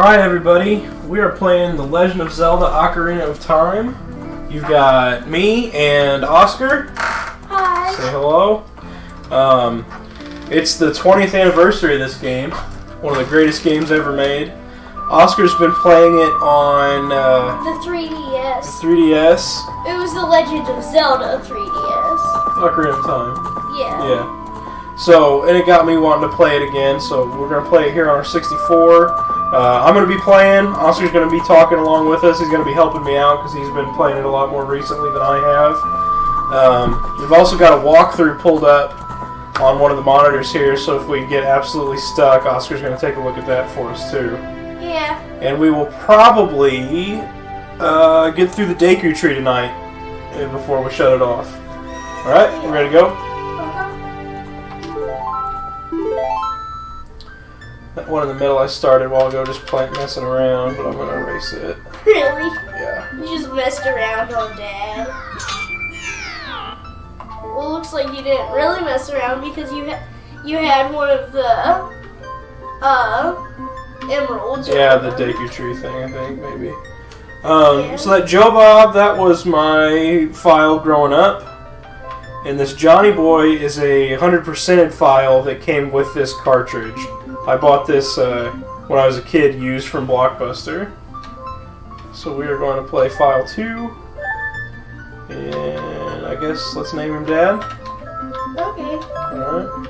Alright everybody, we are playing The Legend of Zelda Ocarina of Time. You've got me and Oscar. Hi. Say hello. It's the 20th anniversary of this game. One of the greatest games ever made. Oscar's been playing it on the 3DS. the 3DS. It was The Legend of Zelda 3DS. Ocarina of Time. Yeah. Yeah. So, and it got me wanting to play it again, so we're going to play it here on our 64. I'm going to be playing. Oscar's going to be talking along with us. He's going to be helping me out because he's been playing it a lot more recently than I have. We've also got a walkthrough pulled up on one of the monitors here, so if we get absolutely stuck, Oscar's going to take a look at that for us too. Yeah. And we will probably get through the Deku Tree tonight before we shut it off. Alright, we ready to go? That one in the middle I started a while ago just messing around, but I'm going to erase it. Really? Yeah. You just messed around on Dad. Well, it looks like you didn't really mess around because you had one of the emeralds. Yeah, the Deku Tree thing, I think, maybe. So that Joe Bob, that was my file growing up. And this Johnny Boy is a 100%ed file that came with this cartridge. I bought this when I was a kid, used from Blockbuster. So we are going to play file 2. And I guess let's name him Dad. Okay. Alright.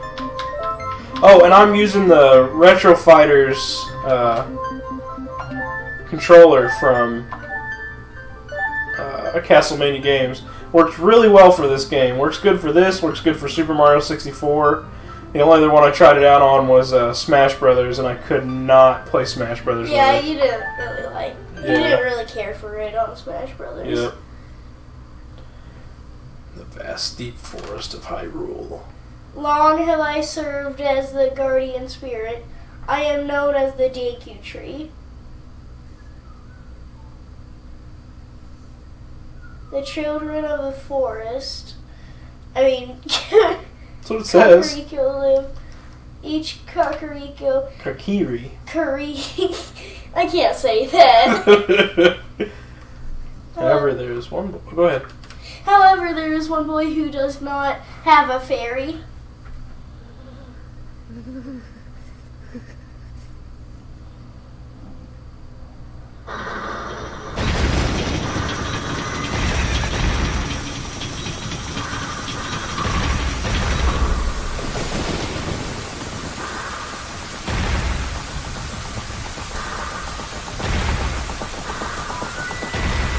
Oh, and I'm using the Retro Fighters controller from Castlevania games. Works really well for this game. Works good for this, works good for Super Mario 64. The only other one I tried it out on was Smash Brothers, and I could not play Smash Brothers. Yeah, you didn't really like. You didn't really care for it on Smash Brothers. Yep. The vast, deep forest of Hyrule. Long have I served as the guardian spirit. I am known as the Deku Tree. The children of the forest. That's what it says. Kakariko live. Each Kakariko. Kakiri. I can't say that. However, there is one. Go ahead. However, there is one boy who does not have a fairy.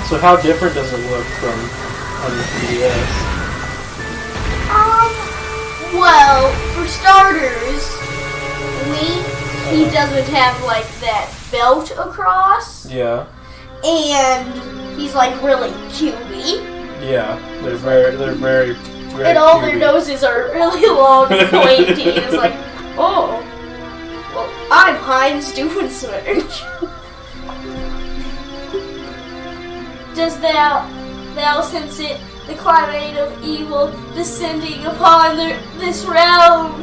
So how different does it look from on the 3DS? Well, for starters, he doesn't have like that belt across. Yeah. And he's like really cubey. Yeah, they're very And all cutey. their noses are really long and pointy. It's like, oh, well, I'm Heinz Doofenshmirtz. Does thou sense it, the climate of evil descending upon this realm?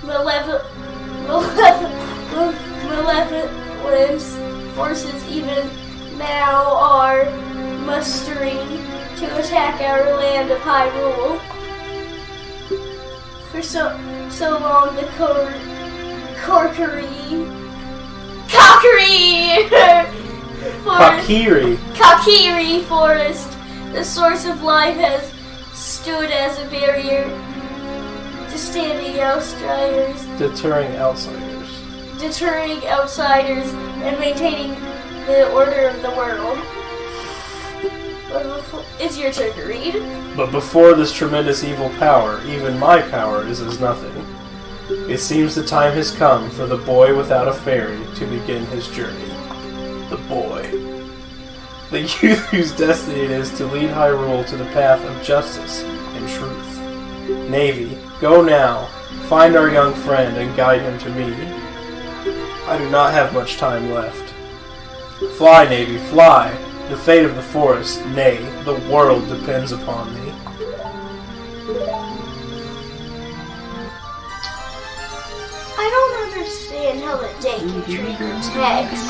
Malevolent forces even now are mustering to attack our land of Hyrule. For so long, the Kakiri forest, the source of life, has stood as a barrier to standing outsiders, Deterring outsiders, and maintaining the order of the world. It's your turn to read. But before this tremendous evil power, even my power is as nothing. It seems the time has come for the boy without a fairy to begin his journey. The boy. The youth whose destiny it is to lead Hyrule to the path of justice and truth. Navy, go now. Find our young friend and guide him to me. I do not have much time left. Fly, Navy, fly. The fate of the forest, nay, the world depends upon thee. I don't understand how the Deku Tree protects.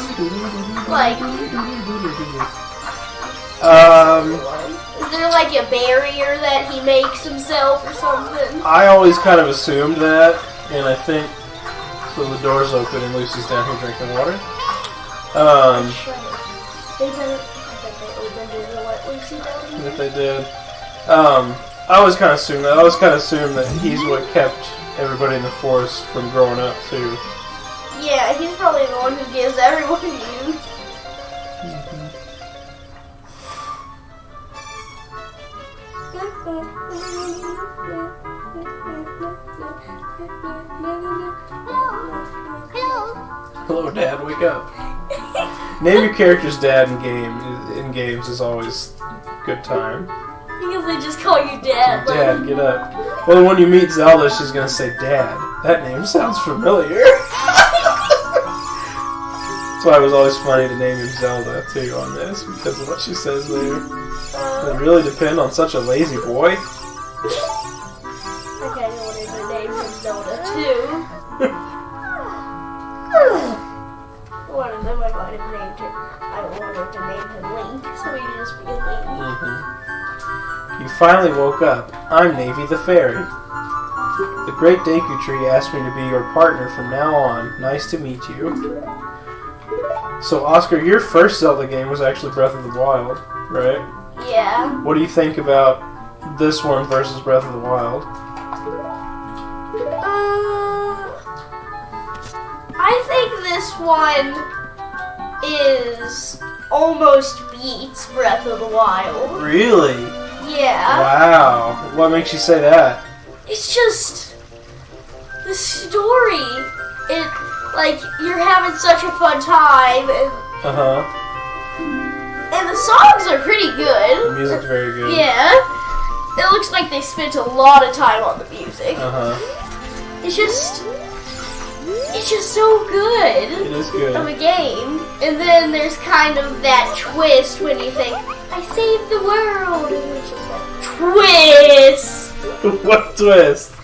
Like, is there like a barrier that he makes himself or something? I always kind of assumed that, and I think so. The door's open and Lucy's down here drinking water. They better. They opened it and let Lucy down here. If they did, I always kind of assumed that. I always kind of assumed that he's what kept everybody in the forest from growing up too. Yeah, he's probably the one who gives everyone youth. Hello, Dad. Wake up. Name your character's dad in games is always a good time. Because they just call you Dad. Dad, get up. Well, when you meet Zelda, she's gonna say, Dad. That name sounds familiar. That's why it was always funny to name him Zelda, too, on this, because of what she says there. It really depend on such a lazy boy. I kind of wanted to name him Zelda, too. One of them I might have named him. I wanted to name him Link, so he could just be a Link. You finally woke up. I'm Navy the Fairy. The Great Deku Tree asked me to be your partner from now on. Nice to meet you. So, Oscar, your first Zelda game was actually Breath of the Wild, right? Yeah. What do you think about this one versus Breath of the Wild? I think this one is almost beats Breath of the Wild. Really? Yeah. Wow. What makes you say that? It's just the story. It like you're having such a fun time, and and the songs are pretty good. The music's very good. Yeah. It looks like they spent a lot of time on the music. It's just so good. It is good. Of a game. And then there's kind of that twist when you think, I saved the world. And it's just like, twist! What twist?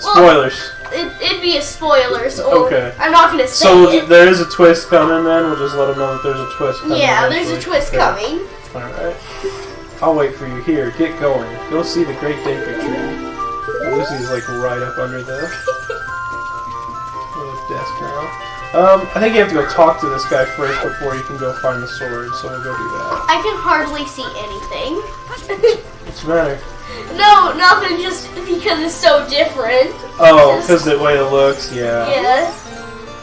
Spoilers. Well, it'd be a spoiler, so okay. I'm not going to say it. So there is a twist coming then? We'll just let them know that there's a twist coming. Yeah, there's a twist coming. Alright. I'll wait for you here. Get going. Go see the Great Deku Tree. Lucy's like right up under the desk now. I think you have to go talk to this guy first before you can go find the sword, so we'll go do that. I can hardly see anything. What's the matter? No, nothing, just because it's so different. Oh, because the way it looks, yeah. Yeah.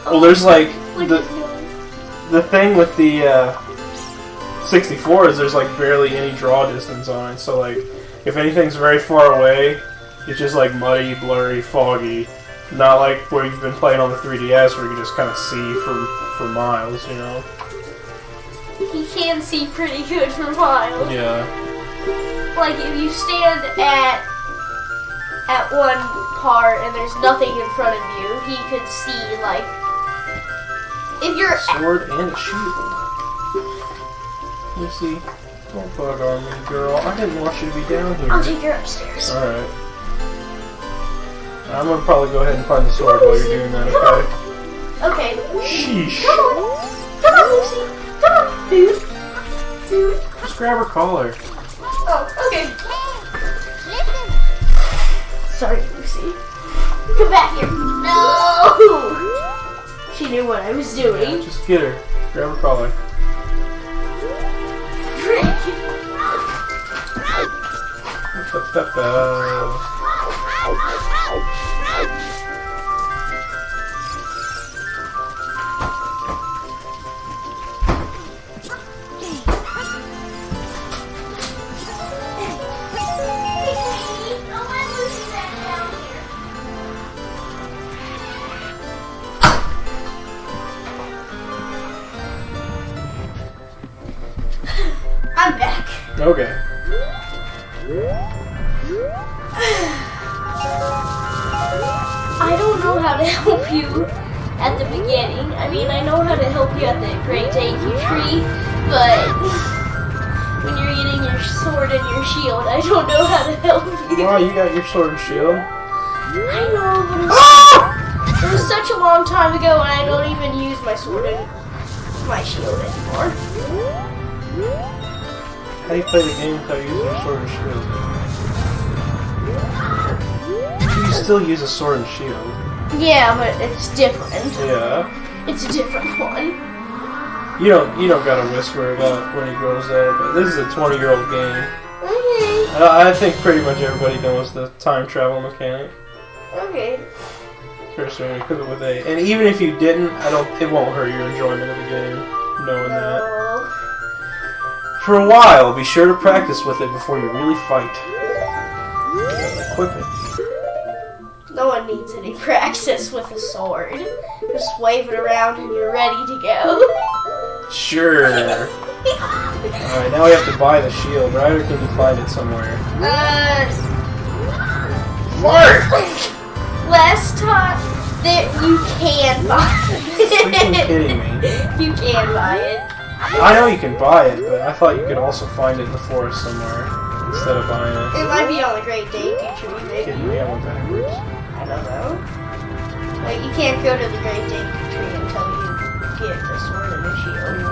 Well, there's like, the thing with the 64 is there's like barely any draw distance on it, so like, if anything's very far away, it's just like muddy, blurry, foggy. Not like where you've been playing on the 3DS where you can just kind of see for miles, you know? He can see pretty good for miles. Yeah. Like, if you stand at one part and there's nothing in front of you, he could see, like, if you're... Sword and a shield. Let me see. Don't bug on me, girl. I didn't want you to be down here. I'll take her upstairs. Alright. I'm gonna probably go ahead and find the sword while you're doing that, okay? Okay. Sheesh. Come on. Come on, Lucy. Come on. Food. Food. Just grab her collar. Oh, okay. Sorry, Lucy. Come back here. No! She knew what I was doing. Yeah, just get her. Grab her collar. Trick. I'm back. Okay. I don't know how to help you at the beginning. I mean, I know how to help you at the Great Deku Tree, but when you're getting your sword and your shield, I don't know how to help you. Why, you got your sword and shield? I know, but It was such a long time ago, and I don't even use my sword and my shield anymore. How do you play the game without using your sword and shield? You still use a sword and shield. Yeah, but it's different. Yeah. It's a different one. You don't gotta whisper about when he grows up, but this is a 20-year-old game. Okay. I think pretty much everybody knows the time travel mechanic. Okay. Especially when you equip it with A. And even if you didn't, it won't hurt your enjoyment of the game, knowing that. For a while, be sure to practice with it before you really fight. Equip it. No one needs any practice with a sword. Just wave it around and you're ready to go. Sure. Alright, now we have to buy the shield, right? Or can we find it somewhere? Last time that you can buy it. Are you kidding me? You can buy it. I know you can buy it, but I thought you could also find it in the forest somewhere instead of buying it. It might be on the Great Dainty Tree, maybe. Kidding me? I went backwards. I don't know. Like, you can't go to the Great Dainty Tree until you get the sword and the shield.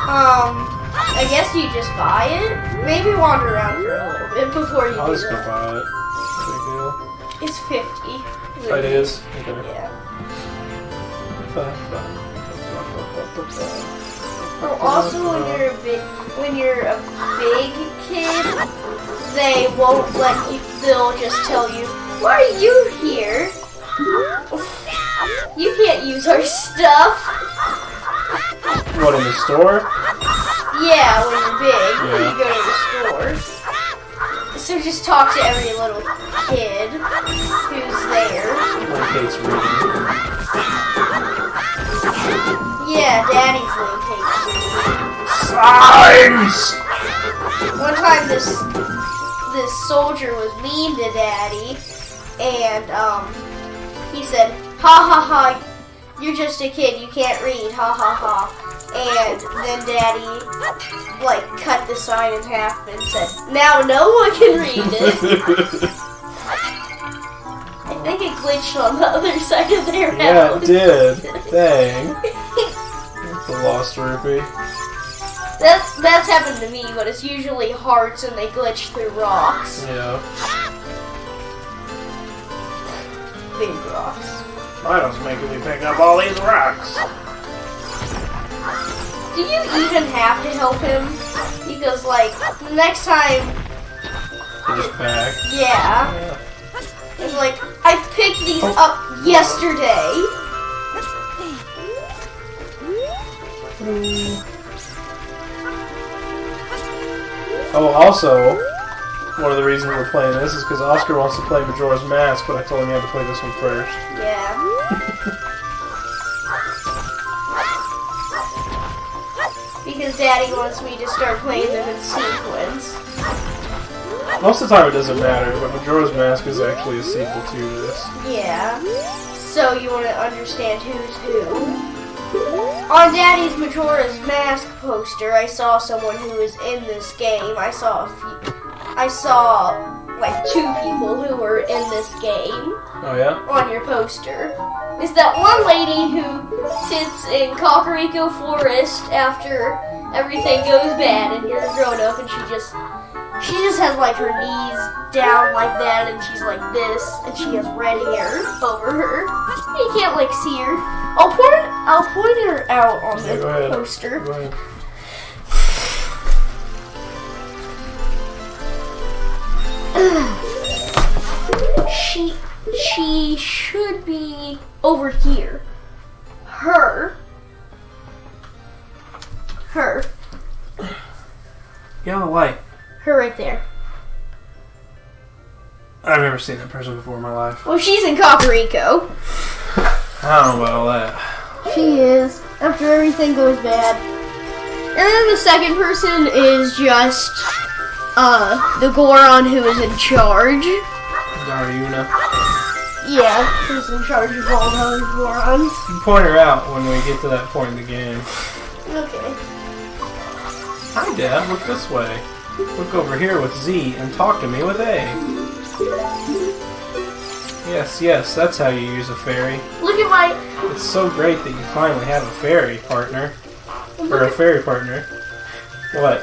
I guess you just buy it. Maybe wander around for a little bit before you I'll do just go that. buy it. No big deal. It's 50. Oh, it is? Okay. Yeah. Oh, also, when you're a big kid, they won't let you. They'll just tell you, "Why are you here? You can't use our stuff." What, in the store? Yeah, when you're big, Yeah. you go to the store. So just talk to every little kid who's there. Like Kate's reading. Yeah, Daddy's Link hates Signs! One time this soldier was mean to Daddy, and he said, "Ha ha ha, you're just a kid, you can't read, ha ha ha." And then Daddy like cut the sign in half and said, "Now no one can read it." I think it glitched on the other side of their house. Yeah, it did. Dang. That's a lost rupee. That's happened to me, but it's usually hearts and they glitch through rocks. Yeah. Big rocks. Milo's making me pick up all these rocks. Do you even have to help him? Because, like, the next time... He just back. Yeah. It's like, I picked these up yesterday. Oh, also, one of the reasons we're playing this is because Oscar wants to play Majora's Mask, but I told him he had to play this one first. Yeah. Because Daddy wants me to start playing them in sequence. Most of the time it doesn't matter, but Majora's Mask is actually a sequel to this. Yeah. So you want to understand who's who. On Daddy's Majora's Mask poster, I saw someone who was in this game. I saw like 2 people who were in this game. Oh yeah? On your poster. Is that one lady who sits in Kakariko Forest after everything goes bad and you're grown up and she just has like her knees down like that and she's like this and she has red hair over her. You can't like see her. I'll point her out on the poster. Go ahead. She should be over here. Her. Get out of the way. Her right there. I've never seen that person before in my life. Well, she's in Kakariko. I don't know about all that. She is. After everything goes bad. And then the second person is just, the Goron who is in charge. Dariuna. Yeah, who's in charge of all the other Gorons. You can point her out when we get to that point in the game. Okay. Hi, Dad. Look this way. Look over here with Z and talk to me with A. Yes, that's how you use a fairy. Look at my... It's so great that you finally have a fairy partner. Or a fairy partner. What?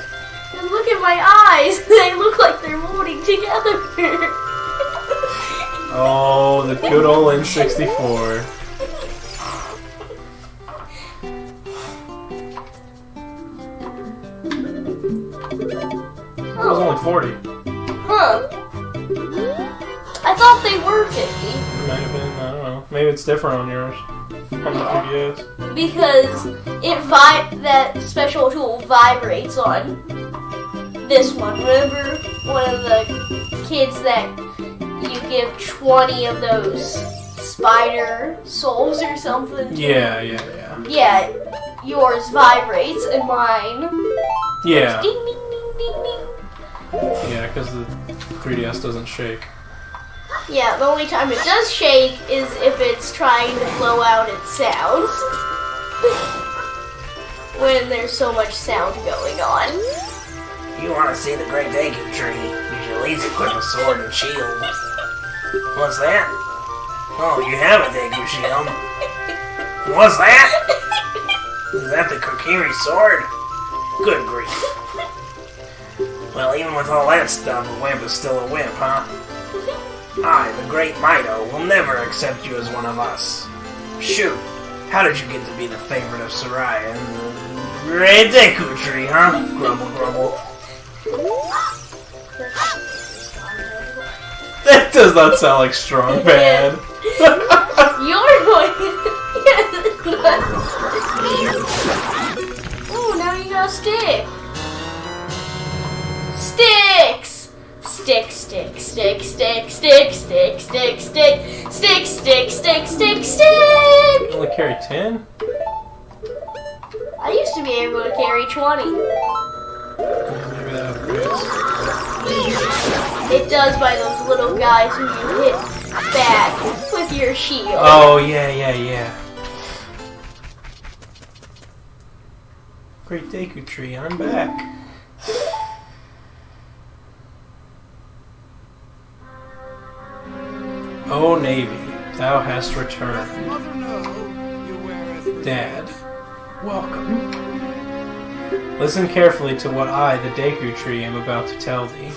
And look at my eyes. They look like they're holding together. Oh, the good old N64. It was only 40. Huh. I thought they were 50. It might have been, I don't know. Maybe it's different on yours. On the 3DS. Because that special tool vibrates on this one. Remember one of the kids that you give 20 of those spider souls or something? Yeah. Yeah, yours vibrates and mine. Yeah. Ding, ding, ding, ding, ding. Yeah, because the 3DS doesn't shake. Yeah, the only time it does shake is if it's trying to blow out its sounds. When there's so much sound going on. If you want to see the Great Deku Tree, you should at least equip a sword and shield. What's that? Oh, you have a Deku shield. What's that? Is that the Kokiri sword? Good grief. Well, even with all that stuff, a wimp is still a wimp, huh? I, the Great Mido, will never accept you as one of us. Shoot, how did you get to be the favorite of Soraya and the Great Deku Tree, huh? Grumble, grumble. That does not sound like strong bad. You're going Oh, now you got a stick. Sticks! Stick, stick, stick, stick, stick, stick, stick, stick, stick, stick, stick, stick, stick! You only carry 10? I used to be able to carry 20. Maybe that upgrades. It does by those little guys who you hit back with your shield. Oh, yeah. Great Deku Tree, I'm back. O Navy, thou hast returned. Dad, welcome. Listen carefully to what I, the Deku Tree, am about to tell thee.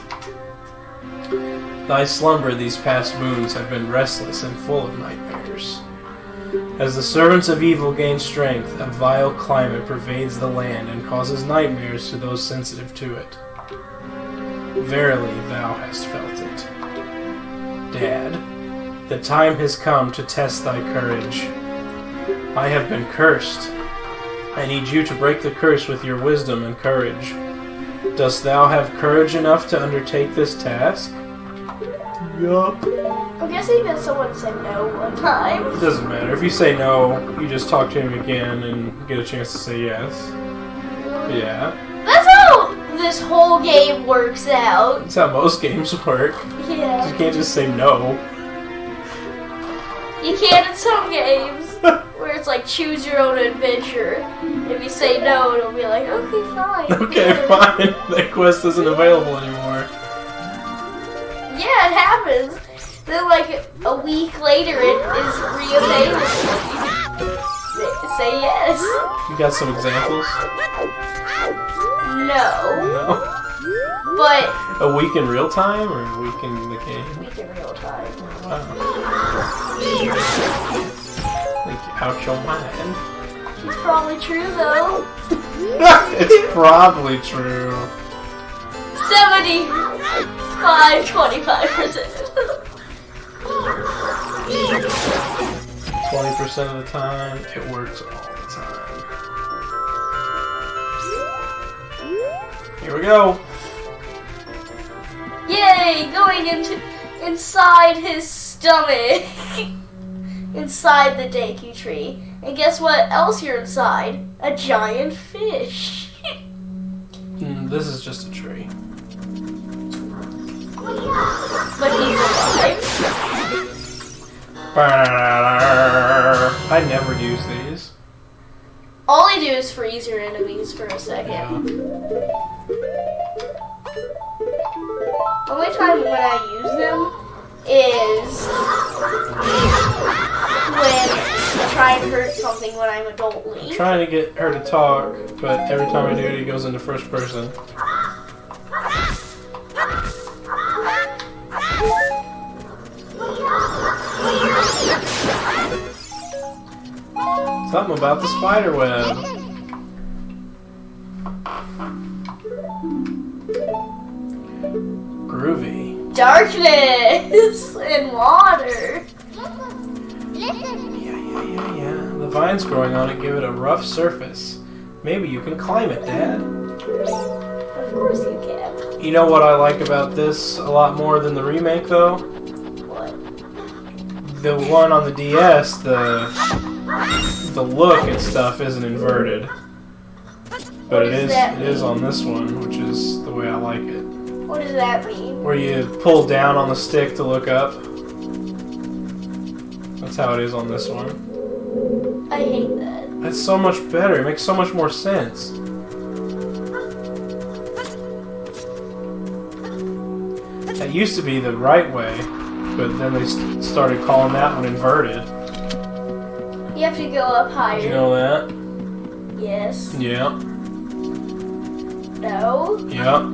Thy slumber these past moons have been restless and full of nightmares. As the servants of evil gain strength, a vile climate pervades the land and causes nightmares to those sensitive to it. Verily, thou hast felt it. Dad, the time has come to test thy courage. I have been cursed. I need you to break the curse with your wisdom and courage. Dost thou have courage enough to undertake this task? Yup. I'm guessing that someone said no one time. It doesn't matter. If you say no, you just talk to him again and get a chance to say yes. Yeah. That's how this whole game works out. That's how most games work. Yeah. You can't just say no. You can in some games, where it's like choose your own adventure. If you say no, it'll be like, okay, fine. Okay, fine. That quest isn't available anymore. Yeah, it happens. Then like a week later, it is reavailable. Say yes. You got some examples? No. No? But A week in real time or a week in the game? week in real time. Wow. Think you out your mind. It's probably true though. It's probably true. 25% 20% of the time, it works all the time. Here we go. Yay! Going inside his stomach. Inside the Deku Tree. And guess what else you're inside? A giant fish. This is just a tree. But he's alive. I never use these. All I do is freeze your enemies for a second. Yeah. Only time when I use them is when I try and hurt something when I'm adult Link. I'm trying to get her to talk, but every time I do it, he goes into first person. Something about the spider web. Groovy. Darkness and water. Yeah. The vines growing on it give it a rough surface. Maybe you can climb it, Dad. Of course you can. You know what I like about this a lot more than the remake, though? What? The one on the DS, the look and stuff isn't inverted. But it is on this one, which is the way I like it. What does that mean? Where you pull down on the stick to look up. That's how it is on this one. I hate that. That's so much better. It makes so much more sense. That used to be the right way, but then they started calling that one inverted. You have to go up higher. Did you know that? Yes. Yeah. No. Yeah.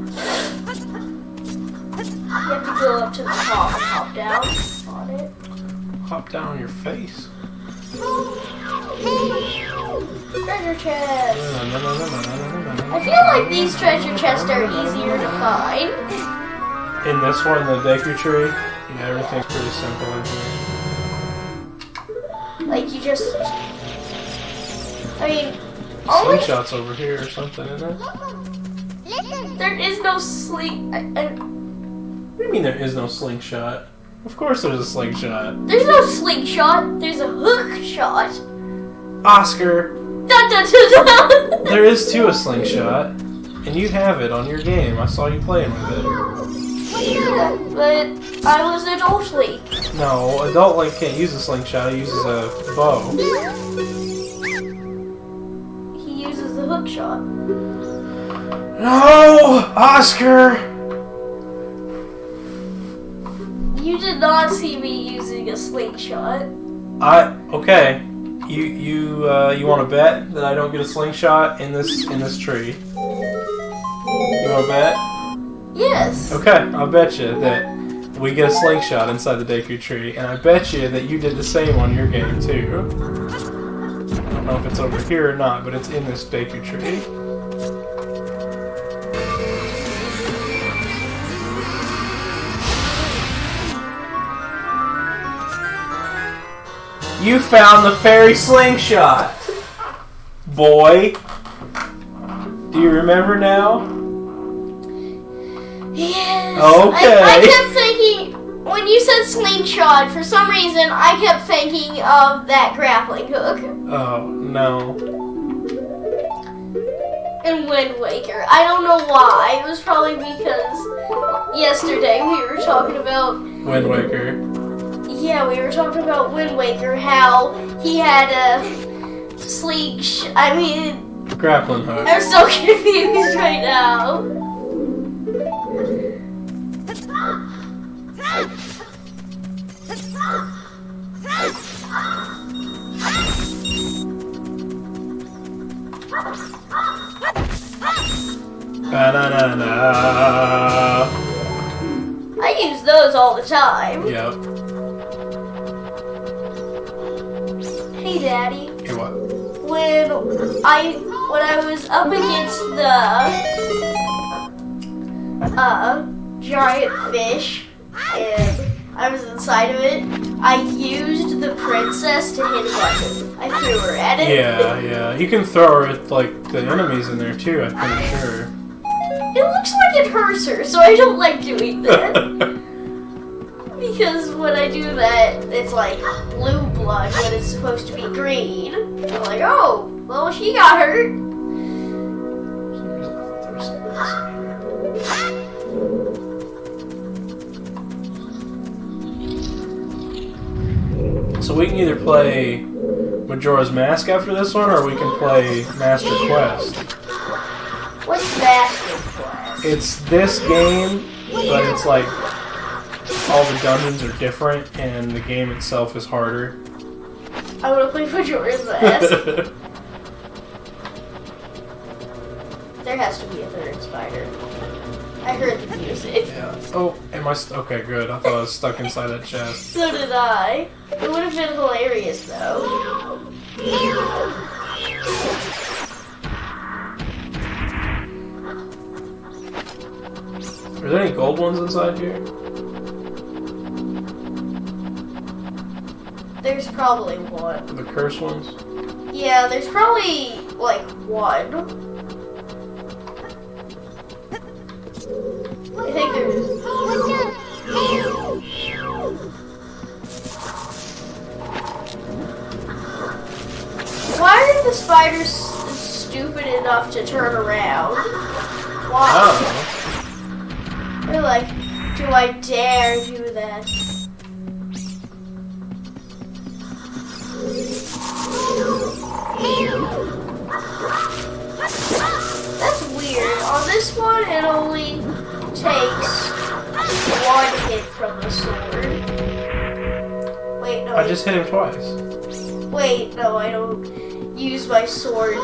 You have to go up to the top and hop down on it. Hop down on your face. Treasure chest. No. I feel like these treasure chests are easier to find. In this one, the Deku Tree, yeah, everything's pretty simple in here. Like you just, I mean, only Slingshot's over here or something, isn't it? there is no sling. What do you mean there is no slingshot? Of course there's a slingshot. There's no slingshot. There's a hook shot. Oscar! Dun, dun, dun, dun. There is too a slingshot, and you have it on your game. I saw you playing with it. Yeah, but I was adult Link. No, adult Link can't use a slingshot. He uses a bow. He uses the hook shot. No! Oscar! You did not see me using a slingshot. Okay. You want to bet that I don't get a slingshot in this tree? You want to bet? Yes. Okay, I'll bet you that we get a slingshot inside the Deku Tree, and I bet you that you did the same on your game too. I don't know if it's over here or not, but it's in this Deku Tree. You found the fairy slingshot, boy. Do you remember now? Yes. Okay. I kept thinking, when you said slingshot, for some reason, I kept thinking of that grappling hook. Oh, no. In Wind Waker. I don't know why. It was probably because yesterday we were talking about... Wind Waker. Yeah, we were talking about Wind Waker, how he had a Grappling hook. I'm so confused right now. Ba-na-na-na. I use those all the time. Yep. Hey, Daddy. Hey, what? When I was up against the giant fish and I was inside of it, I used the princess to hit a button. I threw her at it. Yeah. You can throw her at, like, the enemies in there, too, I'm pretty sure. It looks like it hurts her, so I don't like doing that. Because when I do that, it's like blue blood when it's supposed to be green. I'm like, oh, well, she got hurt. So we can either play Majora's Mask after this one, or we can play Master Quest. What's Master Quest? It's this game, but it's like all the dungeons are different and the game itself is harder. I want to play Majora's Mask. There has to be a third spider. I heard the music. Yeah. Oh, am I okay, good. I thought I was stuck inside that chest. So did I. It would have been hilarious, though. Are there any gold ones inside here? There's probably one. The cursed ones? Yeah, there's probably, like, one. I think there's... Why are the spiders stupid enough to turn around? Why? Oh. They're like, do I dare do that? That's weird. On this one, it only takes one hit from the sword. Wait, no. I just hit him twice. Wait, no, I don't use my sword to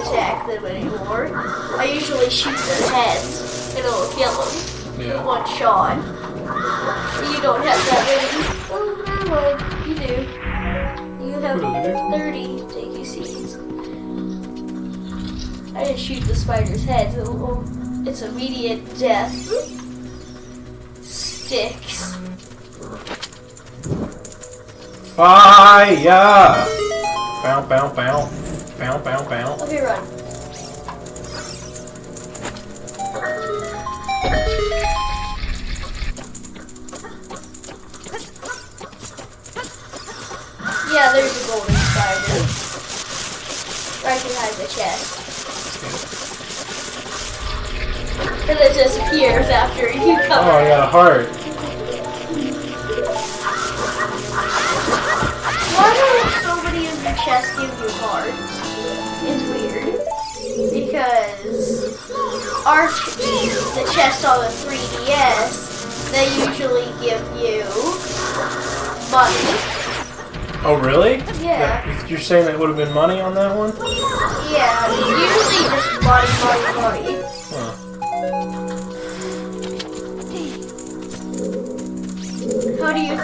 attack them anymore. I usually shoot their heads, and it'll kill them. Yeah. One shot. You don't have that many. Oh, never mind. You do. You have 30 sticky seeds. I just shoot the spider's head, so it's immediate death. Sticks. Fire! Bow, bow, bow. Bow, bow, bow. Okay, run. Yeah, there's a golden spider. Right behind the chest. And it disappears after you come Oh, I got a heart. Why don't somebody in the chest give you hearts? It's weird. Because the chest on the 3DS, they usually give you money. Oh, really? Yeah. You're saying that would have been money on that one? Yeah, it's usually just money. Huh. How do you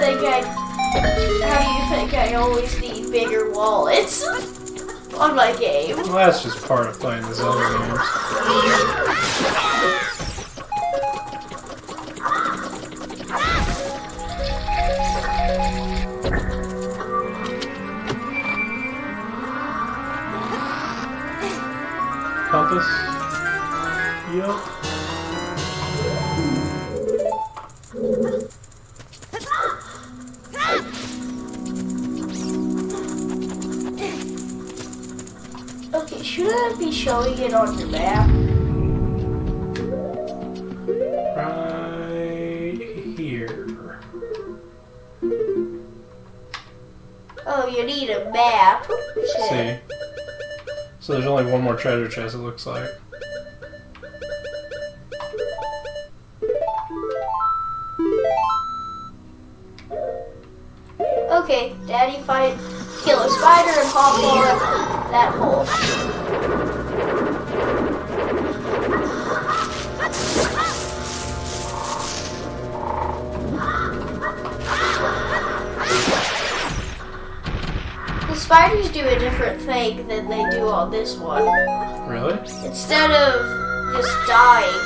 think I always need bigger wallets on my game? Well, that's just part of playing the Zelda games. Compass? Yep. Okay, should I be showing it on your map? Right here. Oh, you need a map. See? So there's only one more treasure chest, it looks like. Okay, Daddy, kill a spider and hop on that hole. The spiders do a different thing than they do on this one. Really? Instead of just dying.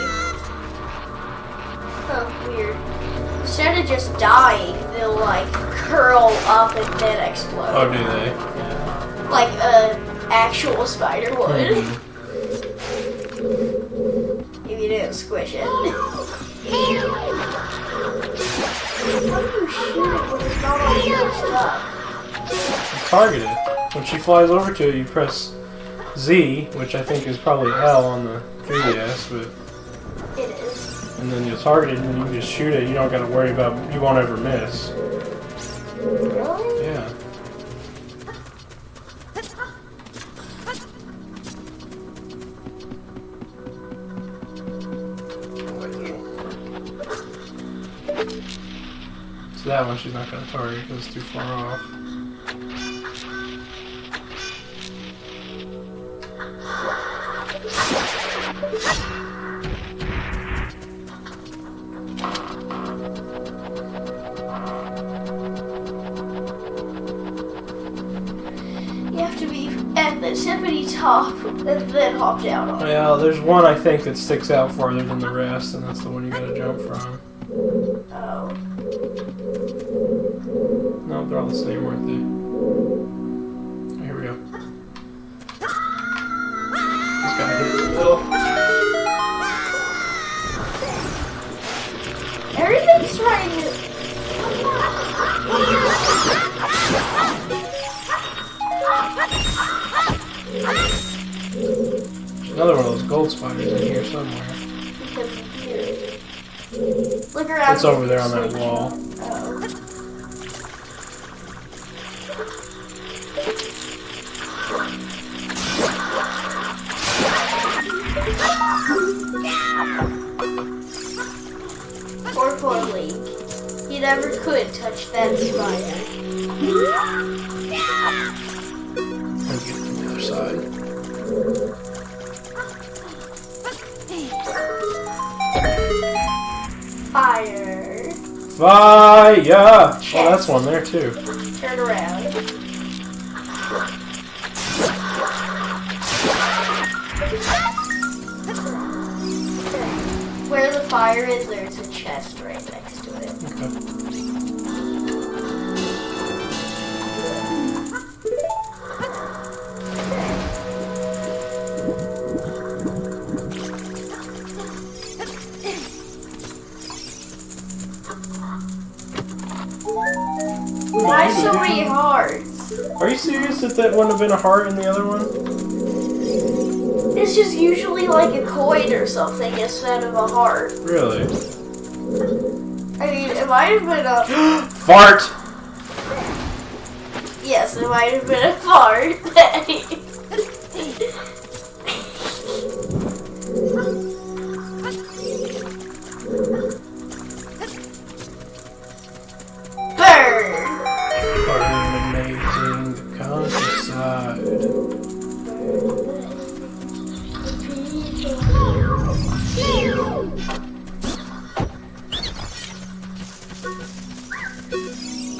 Oh, weird. Instead of just dying, they'll like curl up and then explode. Oh, do they? Yeah. Like an actual spider would. If you didn't squish it. How do you shoot it when it's not on your stuff? Target it. When she flies over to it, you press Z, which I think is probably L on the 3DS, but It is. and then you'll target it and you can just shoot it. You don't got to worry about, you won't ever miss. Really? Yeah. So that one she's not going to target because it's too far off. You have to be at the tippity top and then hop down on it. Well, there's one I think that sticks out farther than the rest, and that's the one you got to jump from. Oh. No, they're all the same, weren't they? Here we go. Just gotta hit it in the middle. Everything's trying to... Another one of those gold spiders in here somewhere. Look around. It's over there on that wall. Oh. Poor Link. He never could touch that spider. Let's get it from the other side. Fire. Fire! Oh, that's one there too. Turn around. Where the fire is, there's a chest right next to it. Okay. Why so many hearts? Are you serious that that wouldn't have been a heart in the other one? It's just usually like a coin or something instead of a heart. Really? I mean, it might have been a... Fart! Yes, it might have been a fart. Bird! Illuminating the countryside.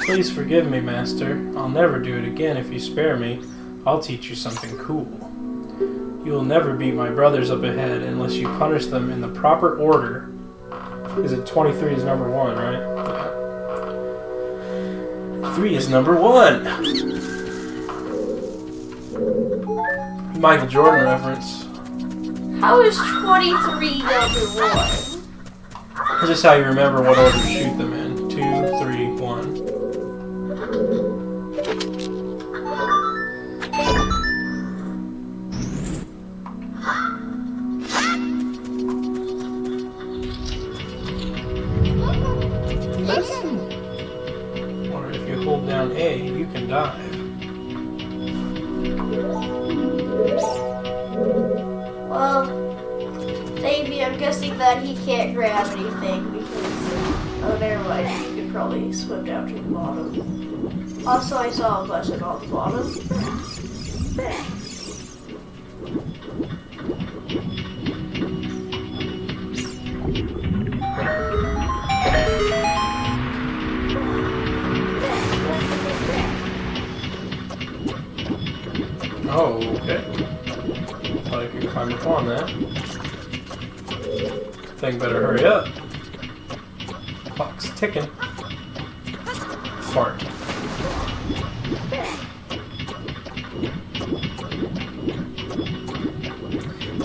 Please forgive me, Master. I'll never do it again if you spare me. I'll teach you something cool. You will never beat my brothers up ahead unless you punish them in the proper order. Is it 23 is number 1, right? Yeah. 3 is number 1. Michael Jordan reference. How is 23 number 1? This is how you remember what order to shoot them in. 2, 3, 1. Or if you hold down A, you can dive. Well, Davey, I'm guessing that he can't grab anything because... Oh, never mind. You could probably swim down to the bottom. Also, I saw a button on the bottom. Oh, okay. Thought I could climb up on that. Thing better hurry up. Clock's ticking. Fart.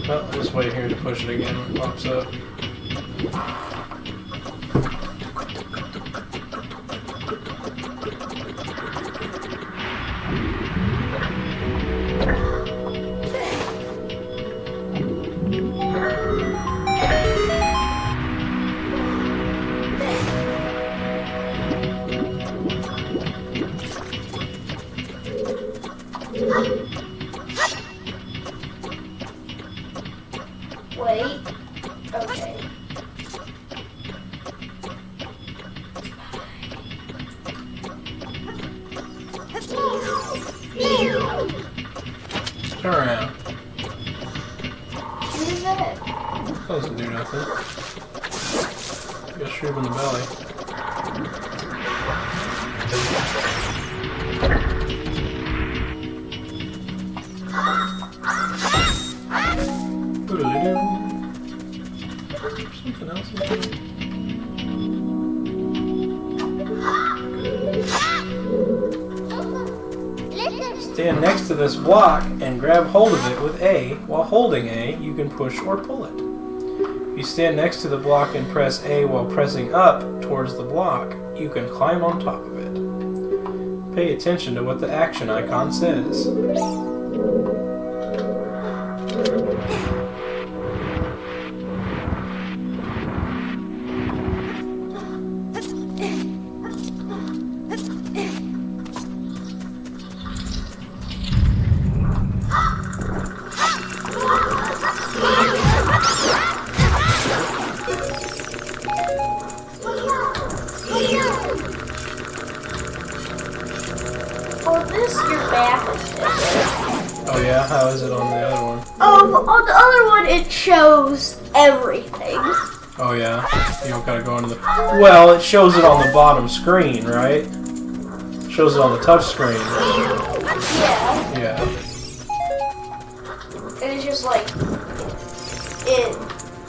Well, just wait here to push it again when it pops up. Wait. Okay. What is that? That doesn't do nothing. You got shrimp in the belly. Oodly-doo. Something else in there? Stand next to this block and grab hold of it with A. While holding A, you can push or pull it. If you stand next to the block and press A while pressing up towards the block, you can climb on top of it. Pay attention to what the action icon says. Oh yeah? How is it on the other one? On the other one, it shows everything. Oh yeah? You don't gotta go into the... Well, it shows it on the bottom screen, right? It shows it on the touch screen. Yeah. Yeah. And it's just like...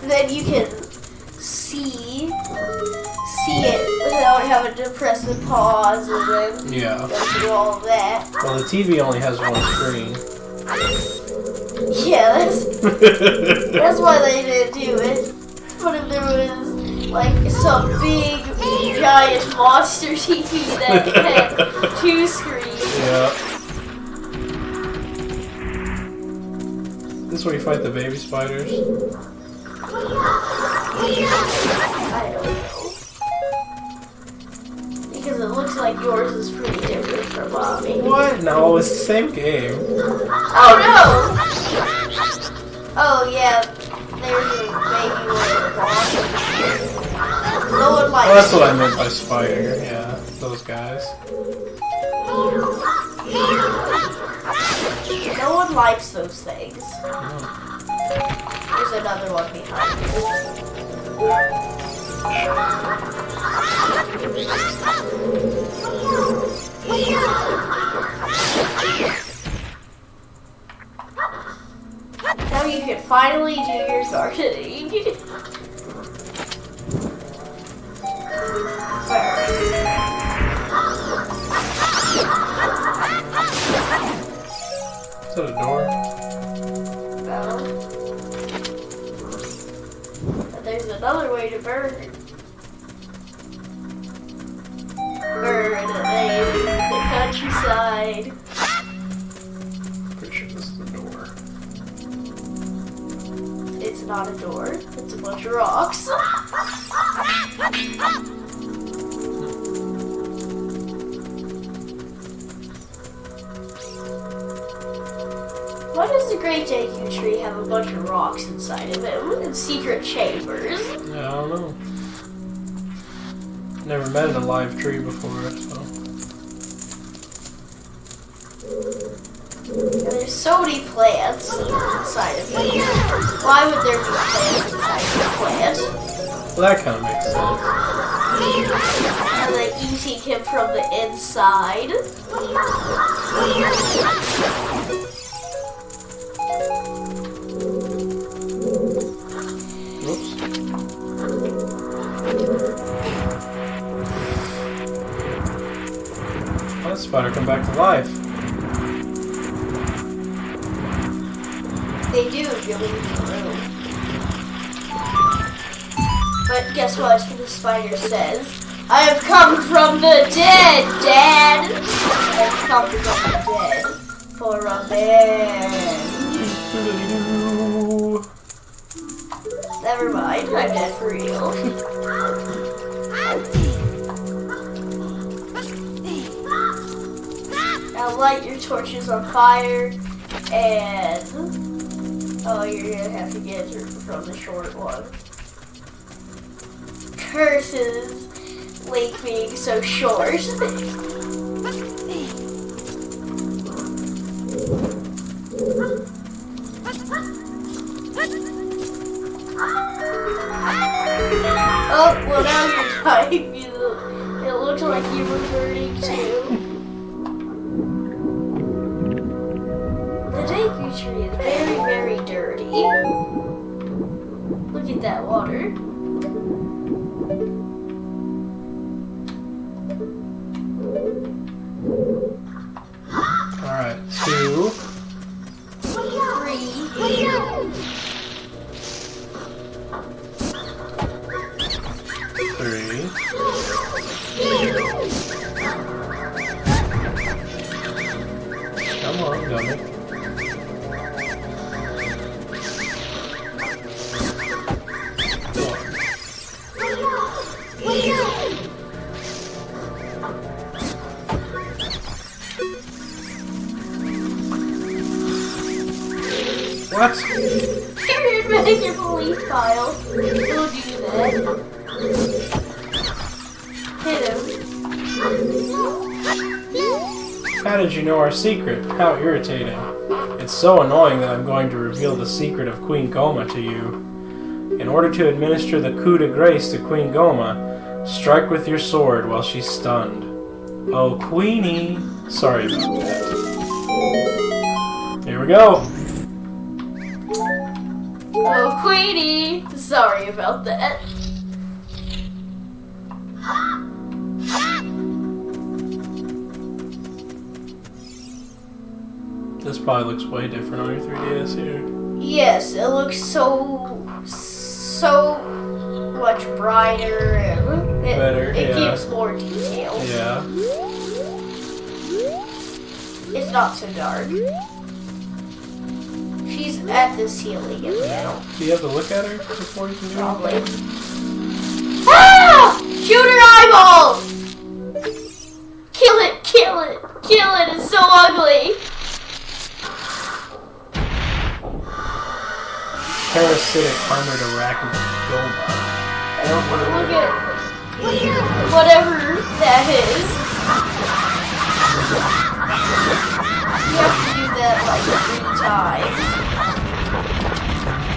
Then you can see it without having to press the pause and then Yeah. go through all of that. Well, the TV only has one screen. Yeah, that's why they didn't do it. But if there was like some big giant monster TV that had two screens. Yeah. This is where you fight the baby spiders? I don't know. Because it looks like yours is pretty different from Mommy. What? No, it's the same game. Oh no! Oh yeah, there's a baby with a boss. No one likes Well, that's what I meant by spider, yeah. Those guys. No one likes those things. No. There's another one behind you. Now you can finally do your gardening. Is that a door? No. But there's another way to burn. Burn the countryside. Pretty sure this is a door. It's not a door. It's a bunch of rocks. Why does the Great Deku Tree have a bunch of rocks inside of it? And secret chambers? Yeah, I don't know. Never met a live tree before, so... And there's so many plants inside of it. Why would there be plants inside of a plant? Well, that kind of makes sense. And then eating him from the inside. Whoops. Why did the spider come back to life? They do if you leave the room. But guess what? The spider says, I have come from the dead, Dad! I have come from the dead for revenge. Never mind, I'm dead for real. Now light your torches on fire, and... Oh, you're gonna have to get it from the short one. Curses, Link being so short. Oh, well now you're dying. It looked like you were burning too. The Deku Tree is very, very dirty. Look at that water. Alright, 2. 3. Come on, dummy. What? You're making a leaf pile. Don't do that. Hit him. How did you know our secret? How irritating. It's so annoying that I'm going to reveal the secret of Queen Goma to you. In order to administer the coup de grace to Queen Goma, strike with your sword while she's stunned. Oh, Queenie. Sorry about that. Here we go. Oh, Queenie! Sorry about that. This probably looks way different on your 3DS here. Yes, it looks so much brighter and Better, it yeah. gives more details. Yeah. It's not so dark. She's at the ceiling in the middle. Do you have to look at her before you can do Probably. anything? Ah! Shoot her eyeball! Kill it! Kill it! Kill it! It's so ugly! Parasitic armored arachnid Goma. Look at whatever that is. You have to do that like 3 times.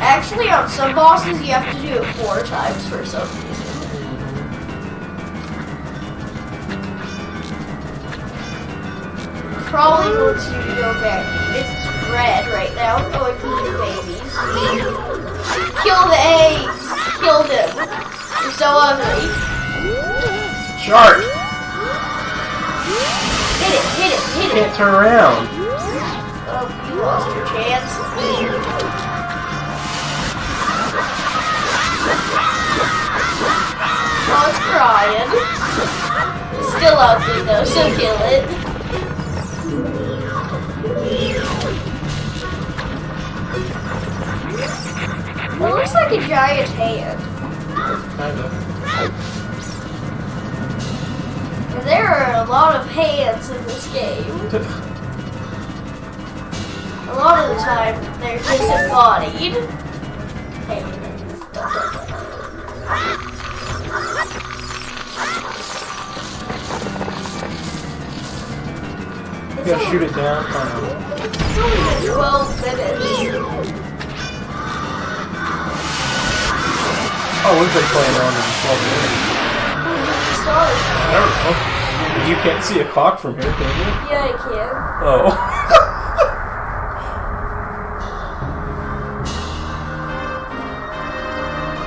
Actually, on some bosses, you have to do it 4 times for some reason. Probably wants you to go back. It's red right now. Oh, it can eat babies. Kill the eggs! Kill them. You're so ugly. Shark! Hit it, hit it, hit it. Can't turn around. Oh, you lost your chance. Oh, it's crying. It's still ugly though, so kill it. It looks like a giant hand. Kinda. And there are a lot of hands in this game. A lot of the time, they're disembodied. Hands. You gotta shoot it down. It's only been 12 minutes. Oh, we've been playing on in 12 minutes. Sorry. I don't know. You can't see a clock from here, can you? Yeah, I can. Oh.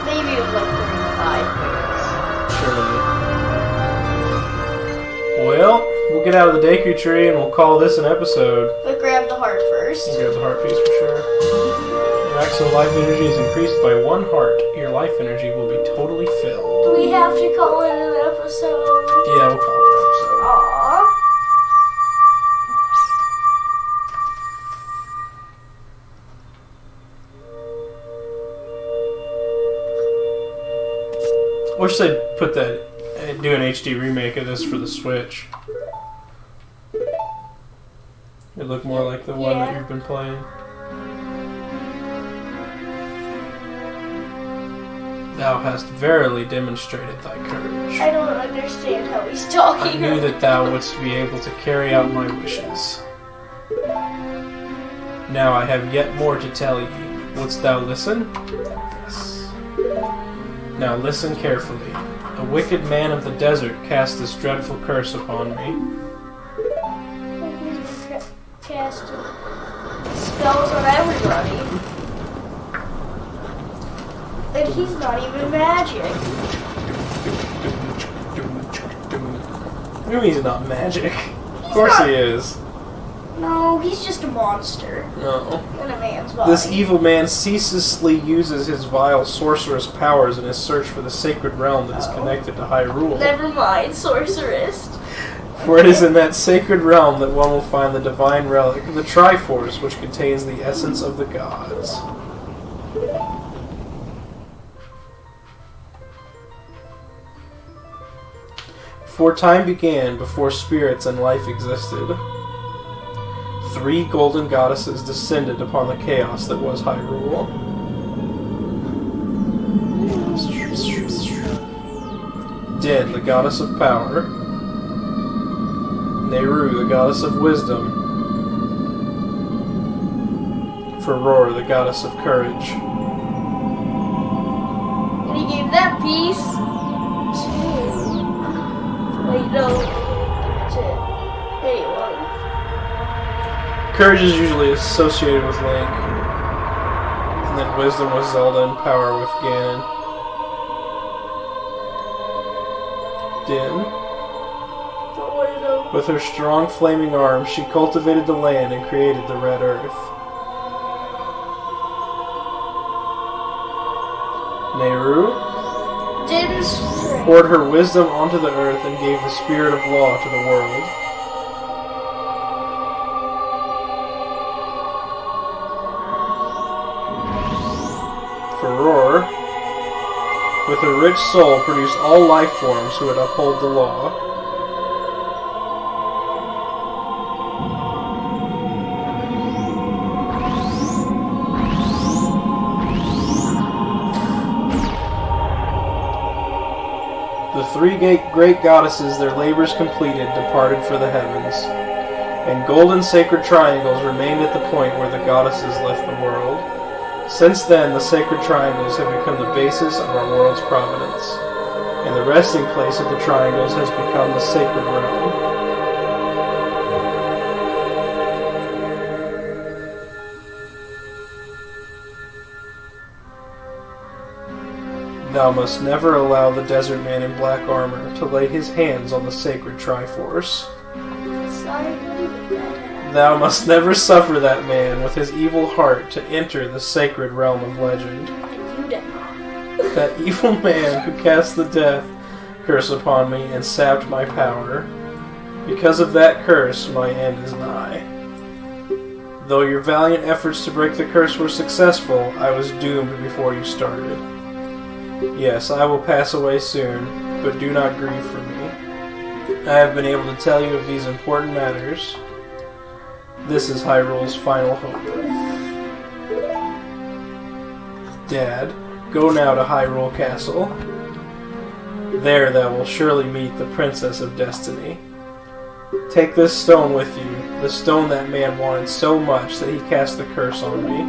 Maybe it was like 35 minutes. Surely. Well, we'll get out of the Deku Tree and we'll call this an episode. But grab the heart first. We'll grab the heart piece for sure. Maximum life energy is increased by 1 heart. Your life energy will be totally filled. Do we have to call it an episode? Yeah, we'll call it an episode. Aww. Wish they'd put that, do an HD remake of this for the Switch. It'd look more like the one that you've been playing. Thou hast verily demonstrated thy courage. I don't understand how he's I talking. knew that thou wouldst be able to carry out my wishes. Now I have yet more to tell you. Wouldst thou listen? Yes. Now listen carefully. A wicked man of the desert cast this dreadful curse upon me. He's been casting spells on everybody. And he's not even magic. What do you mean he's not magic? Of course he is. No, he's just a monster. No. In a man's body. This evil man ceaselessly uses his vile sorceress powers in his search for the sacred realm that is connected to Hyrule. Never mind, sorceress. For it is in that sacred realm that one will find the divine relic, the Triforce, which contains the essence of the gods. Before time began, before spirits and life existed, 3 golden goddesses descended upon the chaos that was Hyrule. Din, the goddess of power. Nehru, the goddess of wisdom. Furore, the goddess of courage. And he gave that piece to... Wait, no. To anyone. Courage is usually associated with Link. And then wisdom with Zelda and power with Ganon. Din. With her strong flaming arms, she cultivated the land and created the Red Earth. Nehru poured her wisdom onto the earth and gave the spirit of law to the world. Furore, with her rich soul, produced all life forms who would uphold the law. The 3 great goddesses, their labors completed, departed for the heavens, and golden sacred triangles remained at the point where the goddesses left the world. Since then, the sacred triangles have become the basis of our world's providence, and the resting place of the triangles has become the sacred realm. Thou must never allow the desert man in black armor to lay his hands on the sacred Triforce. Thou must never suffer that man with his evil heart to enter the sacred realm of legend. That evil man who cast the death curse upon me and sapped my power. Because of that curse, my end is nigh. Though your valiant efforts to break the curse were successful, I was doomed before you started. Yes, I will pass away soon, but do not grieve for me. I have been able to tell you of these important matters. This is Hyrule's final hope. Dad, go now to Hyrule Castle. There thou wilt surely meet the Princess of Destiny. Take this stone with you, the stone that man wanted so much that he cast the curse on me.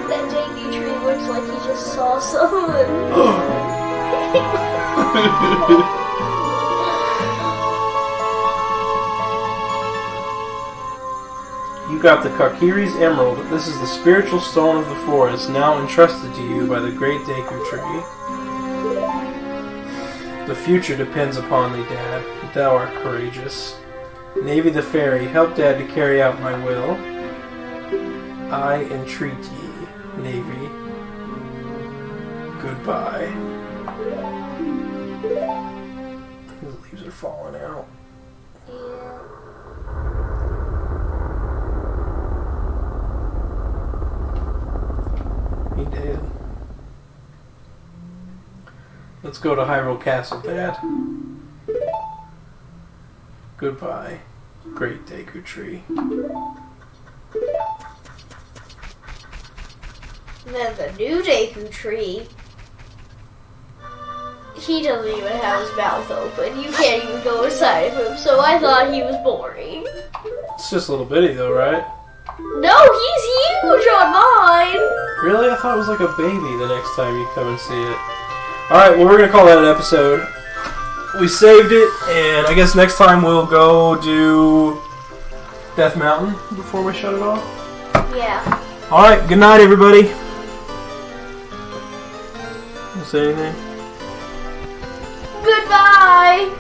That Daisy tree looks like he just saw someone. You got the Kakiri's Emerald. This is the spiritual stone of the forest, now entrusted to you by the great Deku Tree. The future depends upon thee, Dad. Thou art courageous. Navy the Fairy, help Dad to carry out my will. I entreat ye, Navy. Goodbye. The leaves are falling out. He did. Let's go to Hyrule Castle, Dad. Goodbye, great Deku Tree. Then the new Deku Tree he doesn't even have his mouth open. You can't even go inside of him, so I thought he was boring. It's just a little bitty though, right? No, he's huge on mine! Really? I thought it was like a baby the next time you come and see it. Alright, well we're going to call that an episode. We saved it, and I guess next time we'll go do Death Mountain before we shut it off. Yeah. Alright, good night everybody. You say anything? Goodbye!